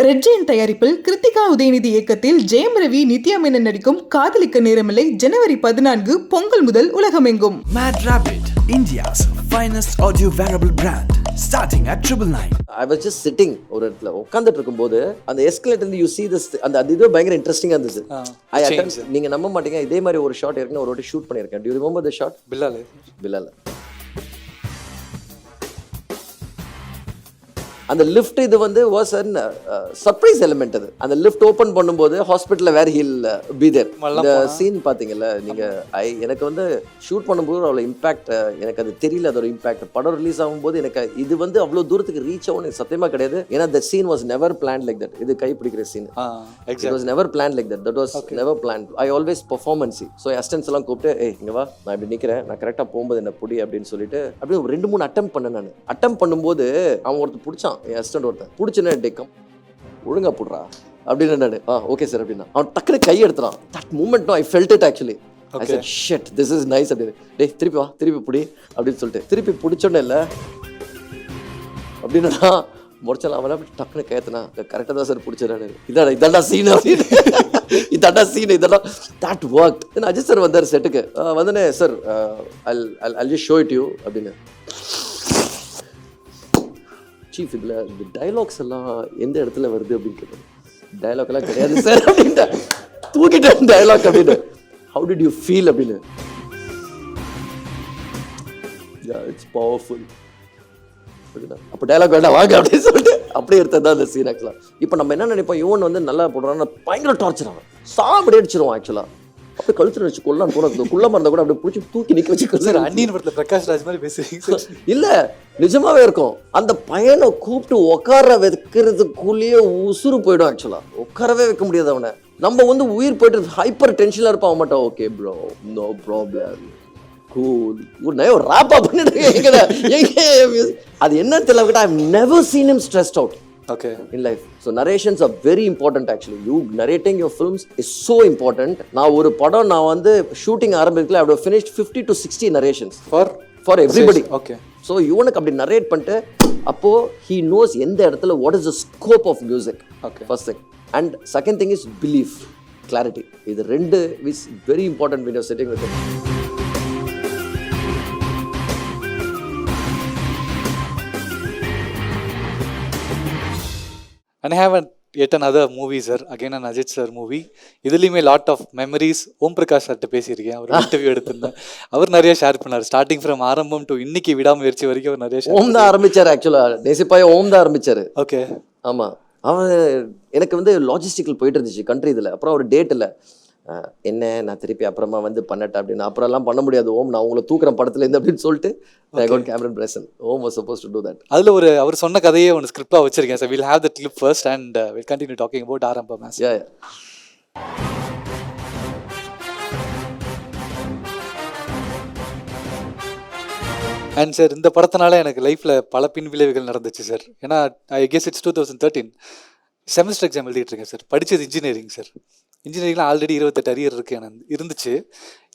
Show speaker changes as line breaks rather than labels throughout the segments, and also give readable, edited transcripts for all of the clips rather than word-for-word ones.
Red Jain தயாரிப்பில் கிருத்திகா உதயநிதி இயக்கத்தில் ஜெயம் ரவி நித்யா மேனன் நடிக்கும் காதலிக்க நேரமில்லை ஜனவரி 14 பொங்கல் முதல் உலகமெங்கும்.
Mad Rabbit, India's finest audio wearable brand, starting at 999.
I was just sitting ஒரு இடத்துல உட்காந்துட்டு இருக்கும்போது அந்த எஸ்கலேட்டர் யூ see this அந்த இது பயங்கர இன்ட்ரெஸ்டிங்கா இருந்துச்சு. நீங்க நம்ப மாட்டீங்க, இதே மாதிரி ஒரு ஷாட் ஏற்கனவே ஒரு வாட்டி ஷூட் பண்ணியிருக்கேன். Do you remember the shot? பில்லால அந்த லிஃப்ட் இது வந்து வாஸ் அன் சர்ப்ரைஸ் எலிமெண்ட். அது அந்த லிஃப்ட் ஓப்பன் பண்ணும்போது ஹாஸ்பிட்டல்ல வேர் ஹில் பி தேர். இந்த சீன் பாத்தீங்கல்ல நீங்க, எனக்கு வந்து ஷூட் பண்ணும்போது அவ்வளோ இம்பாக்ட் எனக்கு அது தெரியல. அதோட இம்பாக்ட் படம் ரிலீஸ் ஆகும்போது எனக்கு இது வந்து அவ்வளோ தூரத்துக்கு ரீச் ஆகும் எனக்கு சத்தியமா கிடையாது. ஏன்னா the scene was never planned like that. இது கை பிடிக்கிற scene it was never planned like that. That was never planned. I always performance. So assistants எல்லாம் கூப்பிட்டு இங்க வா, நான் இப்படி நிக்கிறேன், நான் கரெக்டா போகும்போது என்ன புடி அப்படின்னு சொல்லிட்டு அப்படியே 2-3 அட்டெம்ப்ட் பண்ணேன். நான் அட்டெம்ப்ட் பண்ணும்போது அவன் ஒருத்தர் பிடிச்சான், என் அசிஸ்டன்ட் ஒருத்தன் பிடிச்சனே, டேக்கம் ஒழுங்கா போடுறா அப்படின்னு. நான் ஓகே சார் அப்படின்னா அவன் டக்குனு கை எடுத்துறான். That moment I felt it actually. I said shit, this is nice அப்படின்னு. டேய் திருப்பி வா, திருப்பி பிடி அப்படின்னு சொல்லிட்டு திருப்பி பிடிச்சோன்னே இல்லை அப்படின்னா முடிச்சலாம். அவன் அப்படி டக்குனு கேத்தனா கரெக்டாக தான் சார் பிடிச்சிடறாரு. இதாடா சீன் அப்படின்னு. இதாடா சீன், இதெல்லாம் that work. Then Ajith sir வந்தார் செட்டுக்கு. வந்தனே sir I'll just show it to you அப்படின்னு. சீஃப் இதில் இந்த டைலாக்ஸ் எல்லாம் எந்த இடத்துல வருது அப்படின்னு கேட்டேன். டைலாக் எல்லாம் கிடையாது சார் அப்படின்ட்டு தூக்கிட்டேன் டைலாக் அப்படின்னு. ஹவு டிட் யூ ஃபீல் அப்படின்னு. இட்ஸ் பவர்ஃபுல் அப்படின்னா அப்போ டைலாக் வேண்டாம் வாங்க அப்படின்னு சொல்லிட்டு அப்படியே எடுத்தது தான் அந்த சீன். ஆக்சுவலாக இப்போ நம்ம என்ன நினைப்போம், இவன் வந்து நல்லா போடுறான்னு பயங்கர டார்ச்சர் ஆகும், சாப்பிட அடிச்சிருவான். ஆக்சுவலாக அப்படியே கழுத்துல வச்சு கொல்லாம் போனது குள்ளமா இருந்தா கூட அப்படியே பிடிச்சி தூக்கி நிக்க வச்சு
அன்னியன் படத்துல பிரகாஷ் ராஜ் மாதிரி பேசுறீங்க.
இல்ல நிஜமாவே இருக்கும். அந்த பையனை கூப்பிட்டு உட்கார வைக்கிறதுக்குள்ளேயே உசுறு போயிடும். ஆக்சுவலா உட்காரவே வைக்க முடியாது அவனை. நம்ம வந்து உயிர் போயிட்டு ஹைப்பர் டென்ஷன்ல இருப்பான் மாட்டான். Okay bro, no problem, cool, ஒரு ராப்பா பண்ணிட்டு அது என்னன்னு தெரியல. I have never seen him stressed out.
Okay.
In life. So narrations are very important actually. You narrating your films is so important. நான் ஒரு படம் நான் வந்து ஷூட்டிங் ஆரம்பிக்கல, I have finished 50 to 60 narrations for everybody.
Okay.
So இவனுக்கு அப்படி narrate பண்ணிட்டு அப்போ he knows எந்த இடத்துல what is the scope of music.
Okay.
First thing. And second thing is belief, clarity. இது ரெண்டு is very important when you're sitting with him.
And I have yet another movie, sir. Again an Ajit sir movie. இதுலயுமே lot of memories. Om Prakash சார்ட்ட பேசியிருக்கேன், அவர் interview எடுத்திருந்தேன். அவர் நிறைய share பண்ணார். Starting from ஆரம்பம் to இன்னைக்கு விடாமுயற்சி வரைக்கும் அவர் நிறைய
ஓம் தான் ஆரம்பிச்சாரு. ஆக்சுவலா நேசிப்பாய ஓம் தான் ஆரம்பிச்சாரு.
ஓகே.
ஆமா, அவன் எனக்கு வந்து லாஜிஸ்டிக்கல் போயிட்டு இருந்துச்சு கண்ட்ரி இதில். அப்புறம் ஒரு டேட் இல்லை, என்ன நான் திருப்பி அப்புறமா வந்து பண்ணட்டேன் அப்படின்னு. அப்புறம் எல்லாம் பண்ண முடியாது ஓம், நான் உங்களை தூக்குறேன் படத்துல இருந்து அப்படின்னு சொல்லிட்டு I got Cameron Bresson. Om was supposed to do that.
அதுல ஒரு அவர் சொன்ன கதையே ஒன்று ஸ்கிரிப்டா வச்சிருக்கேன். So we'll have that clip first and we'll continue talking about Arambam Mass.
Yeah.
And sir இந்த படத்தினால எனக்கு லைஃப்பில் பல பின் விளைவுகள் நடந்துச்சு சார். ஏன்னா I guess it's 2013 semester exam எழுதிட்டு இருக்கேன் சார். படித்தது இன்ஜினியரிங் சார். இன்ஜினியரிங்லாம் ஆல்ரெடி 28 அரியர் இருக்கு எனக்கு இருந்துச்சு.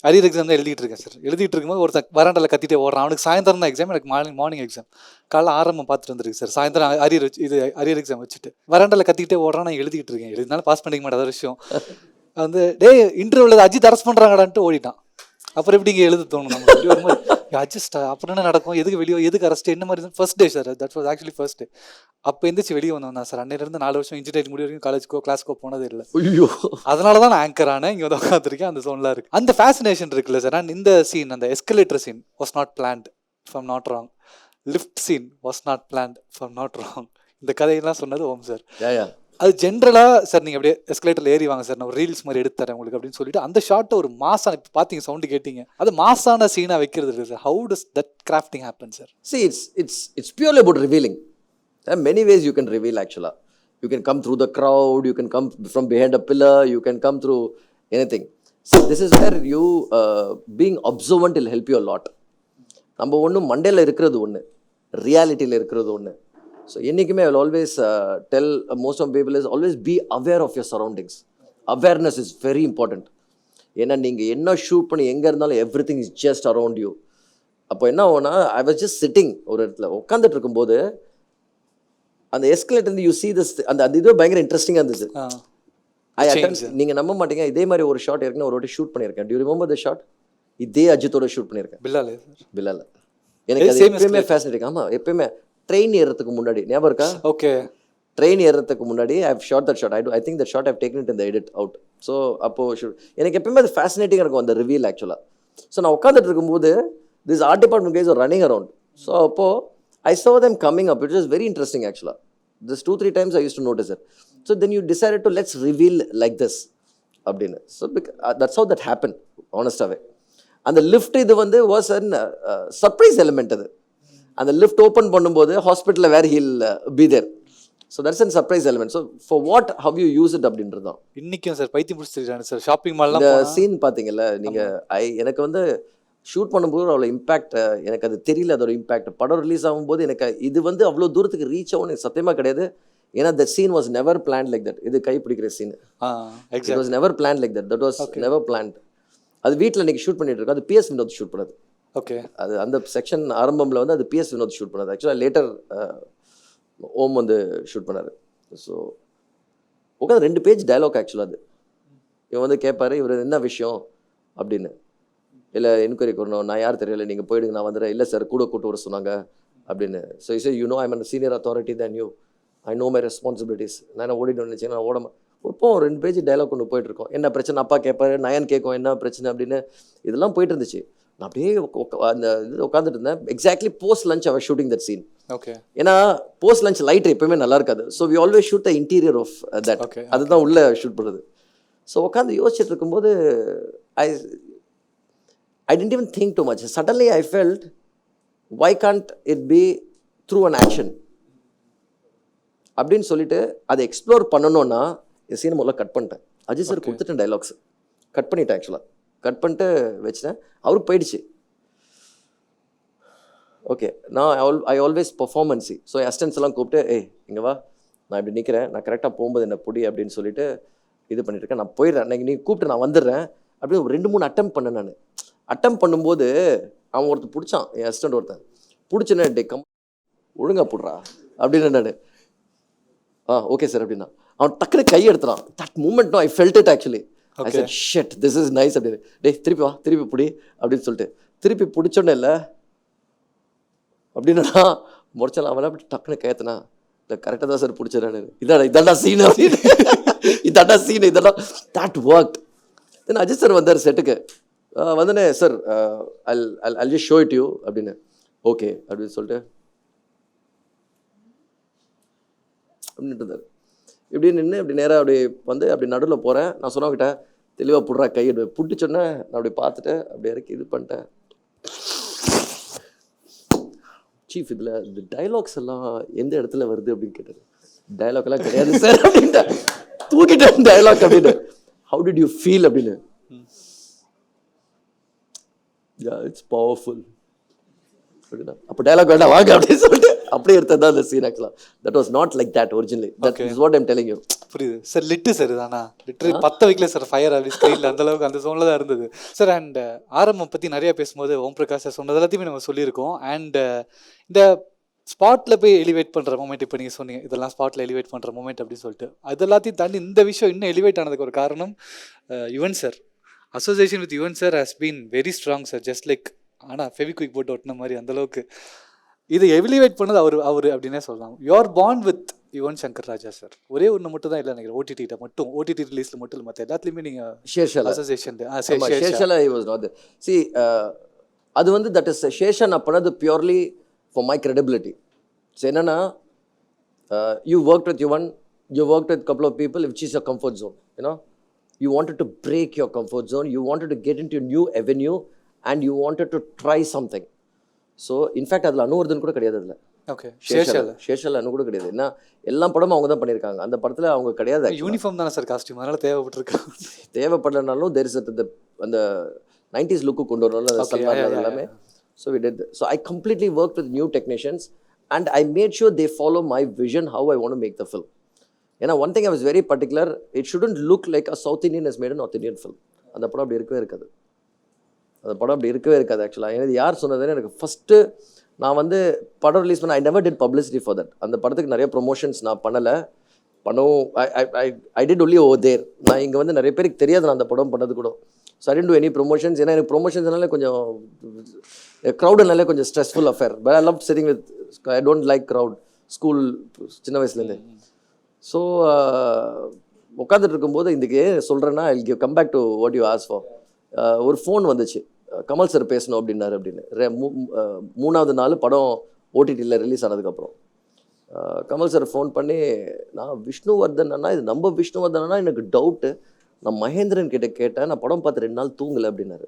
அரியர் எக்ஸாம் தான் எழுதிட்டு இருக்கேன் சார். எழுதிட்டு இருக்கும்போது ஒருத்தன் வராண்டில் கத்திட்டே ஓடுறான். அவனுக்கு சாயந்தரம் தான் எக்ஸாம், எனக்கு மார்னிங் எக்ஸாம். காலைல ஆரம்பம் பார்த்துட்டு வந்துருக்கு சார். சாயந்தரம் அரியர் எக்ஸாம் வச்சுட்டு வராண்டில் கத்திக்கிட்டே ஓடுறான். நான் எழுதிட்டு இருக்கேன். எழுதினாலும் பாஸ் பண்ணிக்க மாட்டேன். அத விஷயம் வந்து இன்டர்வியூவில் அஜித் அரெஸ்ட் பண்ணுறாங்கடான்ட்டு ஓடிட்டான். அப்புறம் எப்படி இங்கே எழுத தோணும் நம்ம அட்ஜஸ்ட். அப்புறம் என்ன நடக்கும், எதுக்கு வெளியே, எதுக்கு அரெஸ்ட், என்ன மாதிரி. First day sir, that was actually first day. அப்போ எந்திரிச்சு வெளியே வந்தோம் சார். அன்னையிலேருந்து 4 வருஷம் இன்ஜினியரிங் முடிவு வரைக்கும் காலேஜ்க்கோ கிளாஸ்க்கோ போனதே இல்லை. அதனால தான் நான் ஆங்கர் ஆனேன், இங்கே வந்து உட்காந்துருக்கேன். அந்த சோன்லாம் இருக்கு. அந்த ஃபேசினேஷன் இருக்குல்ல சார். அண்ட் இந்த சீன், அந்த escalator scene was not planned if I'm not wrong. Lift scene was not planned if I'm not wrong. இந்த கதையெல்லாம் சொன்னது ஓம் சார். அது ஜென்ரலாக சார் நீங்கள் அப்படியே எஸ்கலேட்டரில் ஏறி வாங்க சார், நான் ஒரு ரீல்ஸ் மாதிரி எடுத்து தரேன் உங்களுக்கு அப்படின்னு சொல்லிட்டு அந்த ஷார்ட்டை ஒரு மாசான, இப்போ பார்த்தீங்க சவுண்டு கேட்டீங்க, அது மாசான சீனாக வைக்கிறது இருக்குது sir. How does that crafting happen sir?
See, it's purely about revealing. There are many ways you can reveal actually. You can come through the crowd, you can come from behind a pillar, you can come through anything. See, this is where you being observant will help you a lot. நம்ம ஒன்று மண்டேல இருக்கிறது ஒன்று, ரியாலிட்டியில் இருக்கிறது ஒன்று. So என்றைக்குமே I will always tell most of people is always be aware of your surroundings. Awareness is very important. ஏன்னா நீங்கள் என்ன ஷூட் பண்ணி எங்கே இருந்தாலும் everything is just around you. அப்போ என்ன ஆகும்னா, ஐ வாஸ் ஜஸ்ட் சிட்டிங் ஒரு இடத்துல உட்காந்துட்டு இருக்கும்போது அந்த எஸ்கலேட் வந்து யூ see this அந்த இது பயங்கர இன்ட்ரெஸ்டிங்காக இருந்துச்சு. நீங்கள் நம்ப மாட்டீங்க, இதே மாதிரி ஒரு ஷாட் ஏற்கனவே ஒரு வாட்டி ஷூட் பண்ணியிருக்கேன். Do you remember the shot? இதே அஜித்தோட ஷூட் பண்ணியிருக்கேன். பில்லால எனக்கு அது எப்பயுமே ஃபேசினேட்டிங். ஆமாம், எப்பயுமே ட்ரெயின் ஏறதுக்கு முன்னாடி ஞாபகம் இருக்கா?
ஓகே,
ட்ரெயின் ஏறதுக்கு முன்னாடி I have shot that shot. I think that shot I've taken it in the edit out. So அப்போது ஷூட் எனக்கு எப்பயுமே அது ஃபேசினேட்டிங்காக இருக்கும் அந்த ரிவீல் ஆக்சுவலாக. ஸோ நான் உட்காந்துட்டு இருக்கும்போது this art department guys are running around. So அப்போது ஐ saw them coming up. It was very interesting actually. This 2-3 times I used to notice it. So then you decided to let's reveal like this அப்படின்னு. So that's how that happened honestly. அந்த lift இது வந்து was an surprise element. அது அந்த lift open பண்ணும்போது ஹாஸ்பிட்டலில் where he'll be there. So that's an surprise element. So for what how you use it அப்படின்றது தான்.
இன்னைக்கும் சார் பைத்தியம் பிடிச்சிருக்காங்க சார். ஷாப்பிங் மால்லாம்
இந்த சீன் பார்த்தீங்கல்ல நீங்கள், எனக்கு வந்து ஷூட் பண்ணும்போது அவ்வளோ இம்பேக்ட் எனக்கு அது தெரியல. அதோட இம்பேக்ட் படம் ரிலீஸ் ஆகும்போது எனக்கு இது வந்து அவ்வளோ தூரத்துக்கு ரீச் ஆகும் எனக்கு சத்தியமாக கிடையாது. ஏன்னா the scene was never plan like that. இது கை பிடிக்கிற scene it was never plan like that. That was never planned. அது வீட்டில் இன்றைக்கி ஷூட் பண்ணிட்டு இருக்கோம். அது பிஎஸ் வினோத் ஷூட் பண்ணது.
ஓகே,
அது அந்த செக்ஷன் ஆரம்பமில் வந்து அது பிஎஸ் வினோத் ஷூட் பண்ணது. ஆக்சுவலாக லேட்டர் ஓம் வந்து ஷூட் பண்ணார். ஸோ உட்காந்து 2 பேஜ் டயலாக் ஆக்சுவலாக. அது இவன் வந்து கேட்பாரு, இவர் என்ன விஷயம் அப்படின்னு. இல்லை என்கொயரி பண்ணணும், நான் யார் தெரியல, நீங்கள் போயிடுங்க, நான் வந்துடுறேன். இல்லை சார் கூட கூட்டு வர சொன்னாங்க அப்படின்னு. So is you know I am senior authority than you, I know my responsibilities. நான் ஓடிட்டு நினச்சேன், நான் ஓடாம இப்போ 2 பேஜ் டைலாக் கொண்டு போயிட்டுருக்கோம். என்ன பிரச்சனை அப்பா கேட்பாரு, நயன் கேட்கும் என்ன பிரச்சனை அப்படின்னு. இதெல்லாம் போயிட்டு இருந்துச்சு. நான் அப்படியே அந்த இது உட்காந்துட்டு இருந்தேன். எக்ஸாக்ட்லி போஸ்ட் லஞ்ச் அவர் ஷூட்டிங் தட் சீன்.
ஓகே,
ஏன்னா போஸ்ட் லஞ்ச் லைட் எப்பவுமே நல்லா இருக்காது. So we always shoot the interior of that. அதுதான் உள்ள ஷூட் பண்ணுறது. ஸோ உட்காந்து யோசிச்சுட்டு இருக்கும்போது I didn't even think too much. Suddenly I felt, why can't it be through an action? அப்படின்னு சொல்லிட்டு அதை எக்ஸ்ப்ளோர் பண்ணணும்னா இந்த சீனை முதல்ல கட் பண்ணிட்டேன். அஜய் சார் கொடுத்துட்டேன் டைலாக்ஸ், கட் பண்ணிட்டேன். ஆக்சுவலாக கட் பண்ணிட்டு வச்சுட்டேன். அவருக்கு போயிடுச்சு. ஓகே, நான் ஐ ஆல்வேஸ் பர்ஃபார்மன்ஸி. ஸோ அசிஸ்டன்ஸ் எல்லாம் கூப்பிட்டு, ஏய் இங்கே வா, நான் இப்படி நிற்கிறேன், நான் கரெக்டாக போகும்போது என்ன பொடி அப்படின்னு சொல்லிட்டு இது பண்ணிட்டு இருக்கேன். நான் போயிடுறேன், நீங்கள் நீ கூப்பிட்டு நான் வந்துடுறேன் அப்படின்னு ஒரு 2-3 அட்டம் பண்ணேன். நான் அட்டம் பண்ணும்போது அவன் ஒருத்தர் பிடிச்சான், என் அசிஸ்டன்ட் ஒருத்தன் பிடிச்சேன்னு, டே கம் ஒழுங்கா போடுறா அப்படின்னு. நான் ஓகே சார் அப்படின்னா அவன் டக்குனு கை எடுத்துறான். That moment I felt it actually. I said shit, this is nice அப்படின்னு. டே திருப்பி வா, திருப்பி பிடி அப்படின்னு சொல்லிட்டு திருப்பி பிடிச்சோன்னே இல்லை அப்படின்னா முறைச்சலாம். அவன் அப்படி டக்குனு கேத்தனா, இல்லை கரெக்டாக தான் சார் பிடிச்சிடறானு. இதடா சீன் அப்படின்னு. இதடா சீன், இதெல்லாம் that work. Then Ajith sir வந்தார் செட்டுக்கு. வந்தனே sir I'll just show it to you அப்படின்னு. ஓகே அப்படின்னு சொல்லிட்டு அப்படின்ட்டு இருந்தார். இப்படி நின்று இப்படி நேராக அப்படி வந்து அப்படி நடுவில் போகிறேன். நான் சொன்னவங்கிட்ட தெளிவாக புடுறா கையை புடிச்சோன்னே நான் அப்படி பார்த்துட்டு அப்படி இறக்கி இது பண்ணிட்டேன். சீஃப் இதில் இந்த டைலாக்ஸ் எல்லாம் எந்த இடத்துல வருது அப்படின்னு கேட்டார். டைலாக் எல்லாம் கிடையாது சார் அப்படின்ட்டு தூக்கிட்டேன் டைலாக் அப்படின்னு. ஹவு டிட் யூ ஃபீல் அப்படின்னு. இட்ஸ் பவர்ஃபுல் அப்படின்னா அப்போ டைலாக் வேண்டாம் வாங்க அப்படின்னு சொல்லிட்டு அப்படியே எடுத்தது தான் அந்த சீன். ஆக்சுவலாக that was not like that originally. That is what I'm telling you.
புரியுது சார். லிட்டு சார் தானா லிட்டரி 10 வைக்கல சார் ஃபயர் அப்படி ஸ்க்ரீனில் அந்த அளவுக்கு அந்த சோனில் தான் இருந்தது சார். அண்ட் ஆரம்பம் பற்றி நிறையா பேசும்போது ஓம் பிரகாஷ் சார் சொன்னது எல்லாத்தையுமே நம்ம சொல்லியிருக்கோம். அண்ட் இந்த ஸ்பாட்டில் போய் எலிவேட் பண்ணுற மூமெண்ட் இப்போ நீங்கள் சொன்னீங்க, இதெல்லாம் ஸ்பாட்டில் எலிவேட் பண்ணுற மூமெண்ட் அப்படின்னு சொல்லிட்டு, அது எல்லாத்தையும் தாண்டி இந்த விஷயம் இன்னும் எலிவேட் ஆனதுக்கு ஒரு காரணம் Yuvan sir. Association with Yuvan sir has been very strong sir. Just like ஆனால் ஃபெவிக்விக் போட்டு ஒட்டின மாதிரி அந்தளவுக்கு இதை எலிவேட் பண்ணது அவர் அப்படின்னே சொல்லலாம். You're born with Yuvan Shankar Raja sir. ஒரே ஒன்று மட்டும் தான் இல்லை நினைக்கிறேன், ஓடிடிட்ட மட்டும், ஓடிடி ரிலீஸில் மட்டும் இல்லை, மற்ற எல்லாத்துலேயுமே நீங்கள் அசோசியேஷன்
அது வந்து தட் இஸ் ஷேஷன் அப்பனது purely for my credibility. So என்னன்னா you work with Yuvan, you work with couple of people which is a comfort zone. You know you wanted to break your comfort zone, you wanted to get into a new avenue and you wanted to try something. So in fact அதில் அனுவர்தன் கூட கிடையாது. அதில்
okay
ஷேஷல் அனு கூட கிடையாது. ஏன்னா எல்லா படமும் அவங்க தான் பண்ணியிருக்காங்க. அந்த படத்தில் அவங்க கிடையாது.
யூனிஃபார்ம் தானே சார் காஸ்டியூம், அதனால் தேவைப்பட்டிருக்காங்க.
தேவைப்படலனாலும் there is அந்த 90s லுக்கு கொண்டு வரணும் சல்மான் எல்லாமே. So we did that. So I completely worked with new technicians and I made sure they follow my vision how I want to make the film. ஏன்னா one thing I was very particular, it shouldn't look like a south Indian is made a north Indian film. அந்த படம் அப்படி இருக்கவே இருக்காது. அந்த படம் அப்படி இருக்கவே இருக்காது ஆக்சுவலாக. எனக்கு யார் சொன்னதுன்னு எனக்கு ஃபஸ்ட்டு நான் வந்து படம் ரிலீஸ் பண்ண I never did publicity for that. அந்த படத்துக்கு நிறைய ப்ரொமோஷன்ஸ் நான் பண்ணலை. படம் I did only over there. நான் இங்கே வந்து நிறைய பேருக்கு தெரியாது நான் அந்த படம் பண்ணது கூட. So I tend to any promotions. ஏன்னா எனக்கு ப்ரொமோஷன்ஸ்னாலே கொஞ்சம் க்ரௌடுனாலே கொஞ்சம் stressful affair. But I love sitting with, I don't like crowd school சின்ன வயசுலேருந்து. ஸோ உட்காந்துட்டு இருக்கும்போது இதுக்கு சொல்கிறேன்னா I give come back to what you ask for. ஒரு ஃபோன் வந்துச்சு, கமல் சார் பேசணும் அப்படின்னாரு அப்படின்னு. 3வது நாள் படம் ஓடிடியில் ரிலீஸ் ஆனதுக்கப்புறம் கமல் சார் ஃபோன் பண்ணி, நான் விஷ்ணுவர்தன் அண்ணா, இது நம்ம விஷ்ணுவர்தன் அண்ணா, எனக்கு டவுட்டு, நான் மகேந்திரன் கிட்ட கேட்டேன், நான் படம் பார்த்து 2 நாள் தூங்கலை அப்படின்னாரு.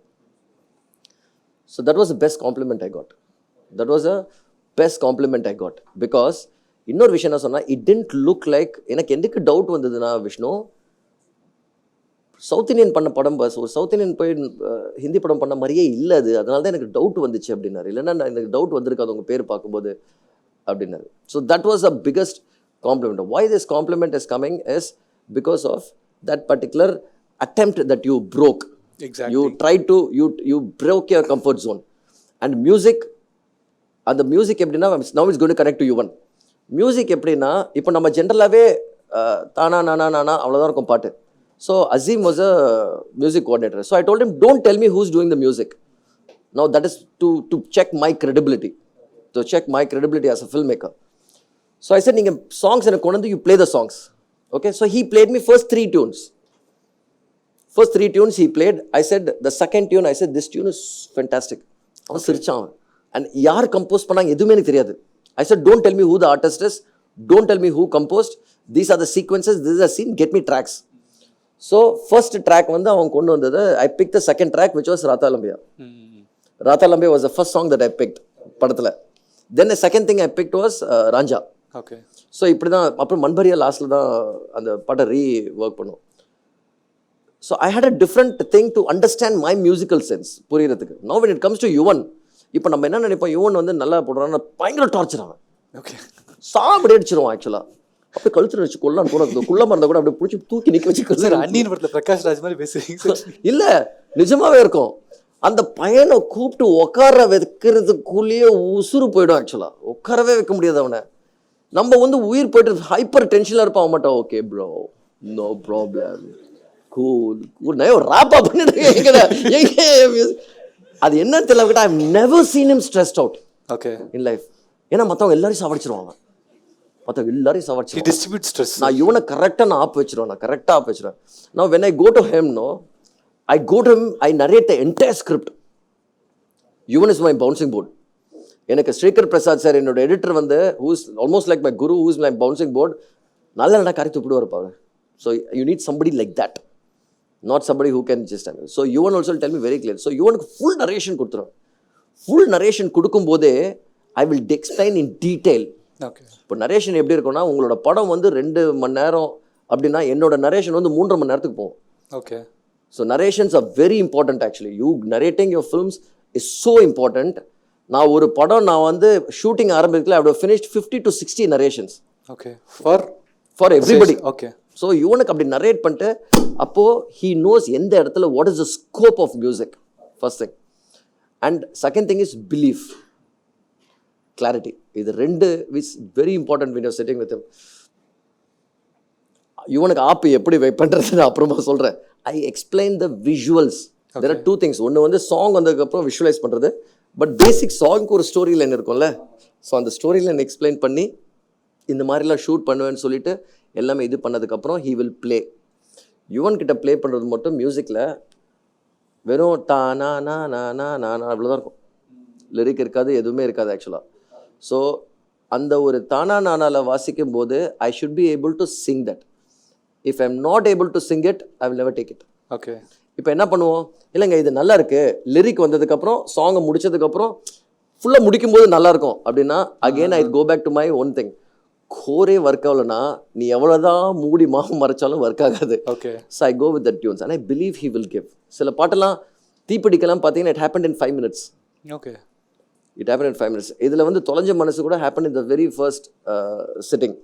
So that was the best compliment I got. That was a best compliment I got. Because இன்னொரு விஷயம் என்ன சொன்னால், இட் டென்ட் லுக் லைக், எனக்கு எதுக்கு டவுட் வந்ததுன்னா, விஷ்ணு சவுத் இந்தியன் பண்ண படம் பஸ், ஒரு சவுத் இந்தியன் போய் ஹிந்தி படம் பண்ண மாதிரியே இல்லை அது, அதனால தான் எனக்கு டவுட் வந்துச்சு அப்படின்னாரு. இல்லைன்னா எனக்கு டவுட் வந்திருக்காது உங்கள் பேர் பார்க்கும்போது அப்படின்னாரு. So that was the biggest compliment. why this compliment is coming is because of that particular attempt that you broke.
Exactly.
You tried to, you broke your comfort zone. And music, அந்த music எப்படின்னா, now it's going to connect to you one. Music எப்படின்னா, இப்போ நம்ம ஜென்ரலாகவே தானா நானா நானா அவ்வளோதான் இருக்கும் பாட்டு. So Aseem was a music coordinator. So I told him, don't tell me who's doing the music. Now that is to check my credibility, to check my credibility as a filmmaker. So I said, நீங்கள் songs எனக்கு கொண்டு வந்து, you play the songs. Okay, so he played me first 3 tunes. First 3 tunes he played. I said, the second tune, I said, this tune is fantastic. அவன் சிரிச்சான். And யார் compose பண்ணாங்க எதுவுமே எனக்கு தெரியாது. I said, don't tell me who the artist is, don't tell me who composed, these are the sequences, this is a scene, get me tracks. So first track வந்து அவன் கொண்டு வந்தது, I picked the second track which was ராதாலம்பியா. ராதாலம்பியா was the first song that I picked படத்தில். Then the second thing I picked was Ranjha.
Okay.
So இப்படி தான். அப்புறம் மண்பரியா லாஸ்ட்டில் தான் அந்த படம் ஒர்க் பண்ணும். So I had a different thing to understand my musical sense புரியுறதுக்கு. No when it comes to Yuvan, இப்போ நம்ம என்ன நினைப்போம், யுவன் வந்து நல்லா போடுறான்னு பயங்கர டார்ச்சர் அவன்.
ஓகே.
சாப்பிட அடிச்சிருவான் ஆக்சுவலாக. அப்படியே கழுத்துல வச்சு கொல்லான்னு கூட குள்ள மறந்த கூட அப்படியே பிடிச்சி தூக்கி நிற்க வச்சு
சார் அன்னியின் படத்தில் பிரகாஷ் ராஜ் மாதிரி பேசுறீங்க.
இல்லை, நிஜமாவே இருக்கும். அந்த பையனை கூப்பிட்டு உட்கார வைக்கிறதுக்குள்ளேயே உசுறு போயிடும். ஆக்சுவலாக உட்காரவே வைக்க முடியாது அவனை. நம்ம வந்து உயிர் போயிட்டு ஹைப்பர் டென்ஷனில் இருப்பான். அவன் மாட்டோம், okay bro, no problem, cool cool, நான் ராப்பா பண்ணிட்டு எங்க அது என்னன்னு தெரியல. I have never seen him stressed out
okay
in life. ஏன்னா மற்றவங்க எல்லாரையும் சாவடிச்சிருவான் அவன். மற்றவங்க எல்லாரையும் சாவடிச்சிருவான்.
Distribute stress. நான்
இவனை கரெக்டாக நான் ஆப் வச்சிருவேன். நான் கரெக்டாக ஆப் வச்சிருவேன். நான் when I go to him, no, I go to him, I narrate the entire script. Yuvan is my bouncing board. எனக்கு ஸ்ரீகர் பிரசாத் சார் என்னோட எடிட்டர் வந்து, who is almost like my guru, who is my bouncing board, நல்ல நல்லா கரை துப்பிட்டு வரப்பாரு. So you need somebody like that, not somebody who can just handle. So Yuvan also will tell me very clear. So Yuvaனுக்கு full narration கொடுத்துருவேன். full narration கொடுக்கும்போதே I will explain in detail.
Okay.
இப்போ narration எப்படி இருக்கும்னா, உங்களோட படம் வந்து 2 மணி நேரம் அப்படின்னா என்னோட நரேஷன் வந்து 3.5 மணி நேரத்துக்கு போகும்.
Okay.
So narrations are very important. Actually you narrating your films is so important. நான் ஒரு படம் நான் வந்து ஷூட்டிங் ஆரம்பிக்கல, I have finished 50 to 60 narrations.
Okay. For
everybody.
Okay.
So இவனுக்கு அப்படி நரேட் பண்ணிட்டு, அப்போது ஹீ நோஸ் எந்த இடத்துல what is the scope of music, first thing. And second thing is belief, clarity. இது 2 is very important when you're sitting with him. இவனுக்கு ஆப்பு எப்படி wait பண்ணுறதுன்னு அப்புறமா சொல்கிறேன். I explain the visuals. There are 2 things. ஒன்று வந்து சாங் வந்ததுக்கப்புறம் visualise பண்ணுறது, பட் பேசிக் சாங்க்கு ஒரு ஸ்டோரி லைன் இருக்கும்ல. ஸோ அந்த ஸ்டோரி லைன் எக்ஸ்பிளைன் பண்ணி இந்த மாதிரிலாம் ஷூட் பண்ணுவேன்னு சொல்லிட்டு எல்லாமே இது பண்ணதுக்கப்புறம் ஹீ வில் ப்ளே. யுவன் கிட்ட ப்ளே பண்ணுறது மட்டும் மியூசிக்கில் வெறும் தானா நானா நானா அவ்வளோதான் இருக்கும். லிரிக் இருக்காது, எதுவுமே இருக்காது ஆக்சுவலாக. ஸோ அந்த ஒரு தானா நானாவில் வாசிக்கும் போது I should be able to Singh that. If I am not able to Singh it, I will never take it.
Okay.
இப்போ என்ன பண்ணுவோம், இல்லைங்க இது நல்லா இருக்குது, லிரிக் வந்ததுக்கப்புறம் சாங்கை முடிச்சதுக்கப்புறம் ஃபுல்லாக முடிக்கும்போது நல்லாயிருக்கும் அப்படின்னா, again I go back to my own thing. Core work ஆகலைன்னா நீ எவ்வளோதான் மூடி மறைச்சாலும் ஒர்க் ஆகாது.
Okay.
So I go with that tunes and I believe he will give. சில பாட்டெல்லாம் தீப்பிடிக்கலாம் பார்த்தீங்கன்னா, it happen in 5 minutes.
Okay.
It happen in 5 minutes. இதில் வந்து தொலைஞ்ச மனசு கூட happen in the very first sitting.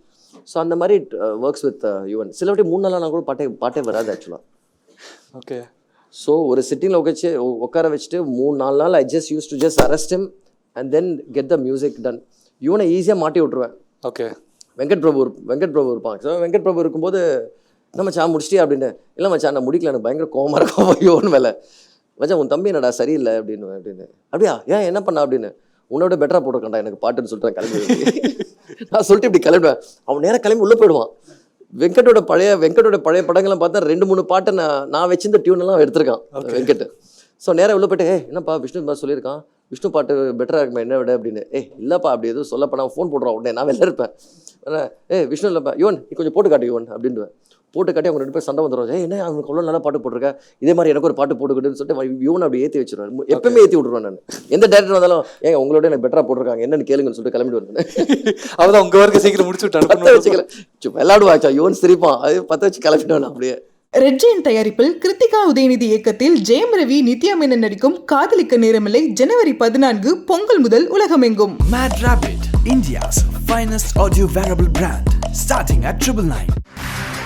So அந்த மாதிரி இட் ஒர்க்ஸ் வித் யுவன். சில வாட்டி 3 நாளாக கூட பாட்டே வராது ஆக்சுவலாக.
ஓகே.
ஸோ ஒரு சிட்டிங்கில் உட்கார வச்சுட்டு 3-4 நாள் I just use to just arrest him and then get the music done. இவனை ஈஸியாக மாட்டி விட்ருவேன்.
ஓகே.
வெங்கட் பிரபு இருப்பான். ஸோ வெங்கட் பிரபு இருக்கும்போது என்ன மச்சான் முடிச்சிட்டியா அப்படின்னு. இல்லை மச்சான் நான் முடிக்கல, எனக்கு பயங்கர கோவமாக இருக்கும் யோன் மேலே. மச்சான் உன் தம்பி என்னடா சரியில்லை அப்படின்னு. அப்படியா ஏன் என்ன பண்ணா அப்படின்னு. உன்னோட பெட்டராக போட்டிருக்காண்டா எனக்கு பாட்டுன்னு சொல்லிட்டு கிளம்பி நான் சொல்லிட்டு இப்படி கிளம்பிடுவேன். அவன் நேராக கிளம்பி உள்ளே போயிடுவான். வெங்கட்டோட பழைய படங்கள்லாம் பார்த்தா 2-3 பாட்டை நான் வச்சிருந்த டியூனெல்லாம் எடுத்திருக்கான் வெங்கட். ஸோ நேராக உள்ளே போய்ட்டு என்னப்பா விஷ்ணு சொல்லியிருக்கான், விஷ்ணு பாட்டு பெட்டராக இருக்குமா என்ன விட அப்படின்னு. இல்லைப்பா அப்படி எதுவும் சொல்லப்பா, நான் ஃபோன் போடுறான் உடனே, நான் வெளில இருப்பேன். விஷ்ணு இல்லைப்பா, யுவன் நீ கொஞ்சம் போட்டு காட்டு யுவன் அப்படின்டுவேன். போட்டு காட்டி அவங்க 2 பேர் சண்டை வந்துடும். என்ன அவனுக்கு அவ்வளோ நல்லா பாட்டு போட்டிருக்கேன், இதே மாதிரி எனக்கு ஒரு பாட்டு போட்டுக்கிட்டுன்னு சொல்லிட்டு யுவன் அப்படி ஏற்றி வச்சிருவேன். எப்பவுமே ஏற்றி விட்ருவேன் நான். எந்த டேரக்டர் வந்தாலும் உங்களோட எனக்கு பெட்டராக போட்டிருக்காங்க என்னன்னு கேளுங்கன்னு சொல்லிட்டு கிளம்பிடுவேன்.
அவதான் உங்க வரைக்கும் சீக்கிரம் முடிச்சு
பற்ற வச்சுக்கிறேன். விளையாடுவாச்சா யுவன் சிரிப்பான், அது 10 வச்சு கிளம்பிடுவேன் அப்படியே.
ரெட் ஜெயின் தயாரிப்பில் கிருத்திகா உதயநிதி இயக்கத்தில் ஜெயம் ரவி, நித்யா மேனன் நடிக்கும் காதலிக்க நேரமில்லை ஜனவரி 14 பொங்கல் முதல் உலகமெங்கும்.
Mad Rabbit, India's finest audio wearable brand, starting at 999.